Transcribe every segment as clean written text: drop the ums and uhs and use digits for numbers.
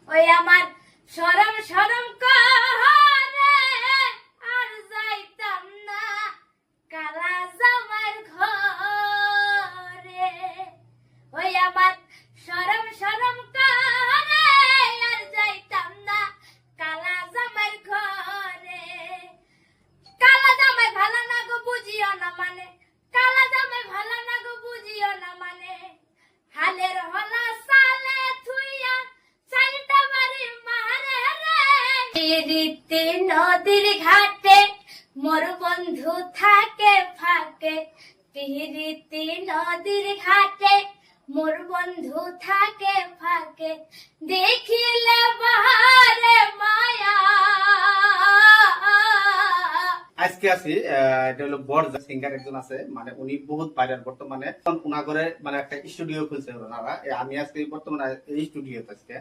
ওই আমার শরম শরম করে আর যাইতাম না কালা জামাইয়ের ঘরে। ওই আমার শরম শরম করে আর যাইতাম না কালা জামাইয়ের ঘরে। কালা জামাই ভালো না গো বুঝিও না মানে, কালা জামাই ভালো না গো বুঝিও না মানে, হালের হলা সালে থুইয়া চাইটা বাড়ি মারে রে। রীতি নদীর ঘাটে মোর বন্ধু থাকে ফাঁকে, রীতি নদীর ঘাটে মোর বন্ধু থাকে ফাঁকে, দেখিলে বাহারে মায়া। আজকে আছি এটা হলো বড় সিঙ্গার একজন আছে, মানে উনি বহুত ভাইরাল বর্তমানে। উনাগরে মানে একটা স্টুডিও খুলছে ওনারা। আমি আজকে বর্তমানে এই স্টুডিওতে আজকে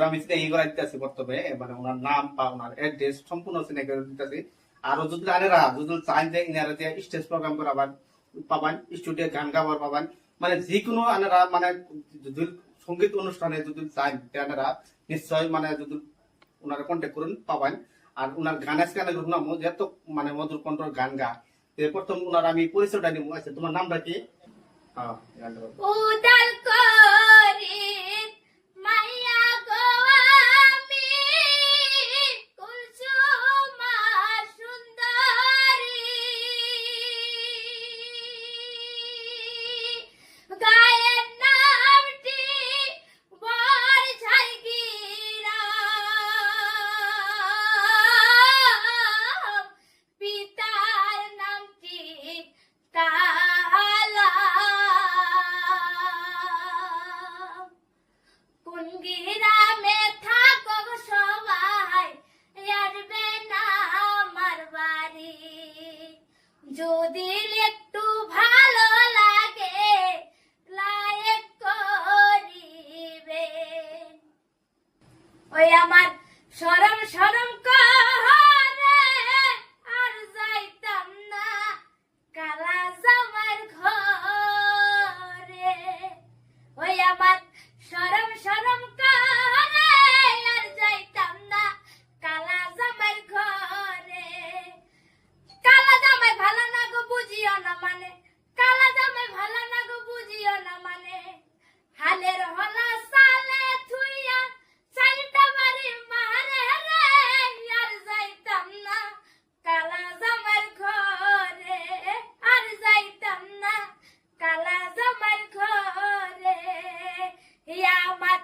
আমি এই করাইতেছি বর্তমানে, মানে ওনার নাম বা ওনার অ্যাড্রেস সম্পূর্ণ চিনে দিতেছি। আর যদি আনেরা যদি চান যে ইনারা যে স্টেজ প্রোগ্রাম করাবার পাবেন, স্টুডিও গান গাবার পাবেন, মানে যে কোনো আনেরা মানে যদি সঙ্গীত অনুষ্ঠানে যদি চান আনেরা নিশ্চয় মানে যদি ওনারা কন্ট্যাক্ট করুন পাবেন। আর ওনার গান আজকে আমি শুনলাম যেত মানে মধুর কণ্ঠর গান গা। প্রথম ওনার আমি পরিচয়টা নিব। আচ্ছা, তোমার নামটা কি? উদাল করে মাইয়া গো আমি কুলসুমা সুন্দরী, গায়ের নামটি বরঝাই গিরাম, পিতার নামটি কোন গ্রামে থাকো সবাই আসবে না আমার বাড়ি, যদি একটু ভালো লাগে লাইক করিবে। ওই আমার শরম শরম করে আর যাইতাম না কালা জামাইয়ের ঘরে। ওই আমার শরম শরম করে আর যাইতাম না কালা জামাইয়ের ঘরে। কালা জামাই ভালো না গো বুঝিও না মানে, কালা জামাই ভালো না গো বুঝিও না মানে, হালের হলা সালে থুইয়া চাইটা বাড়ি মারে রে। আর যাইতাম না কালা জামাইয়ের ঘরে, আর যাইতাম না কালা জামাইয়ের ঘরে। আমার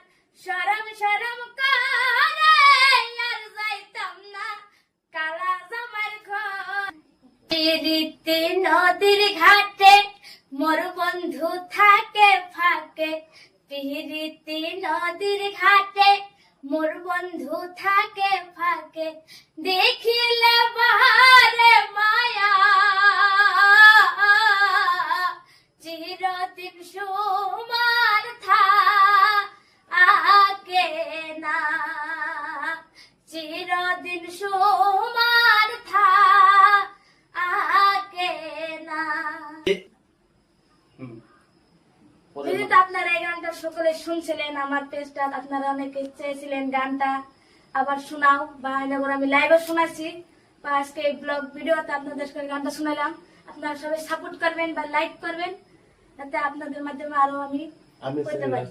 শরম শরম করে আর যাইতাম না কালা জামাইয়ের ঘরে। রীতি নদীর ঘাটে মোর বন্ধু থাকে ফাঁকে, রীতি নদীর ঘাটে মোর বন্ধু থাকে ফাঁকে, দেখিলে বাহারে মায়া। চিরদিন সুমার থাকে না, চিরদিন সুমার থাকে না। যদি তো আপনারা এই গানটা সকলে শুনছিলেন, আমার পেজটা আপনারা অনেকে চেয়েছিলেন গানটা আবার শোনাও, বা আমি লাইভে শোনাচ্ছি, বা আজকে এই ব্লগ ভিডিওতে আপনাদের গানটা শুনালাম। আপনারা সবাই সাপোর্ট করবেন বা লাইক করবেন, যাতে আপনাদের মাধ্যমে আরো আমি করতে পারি।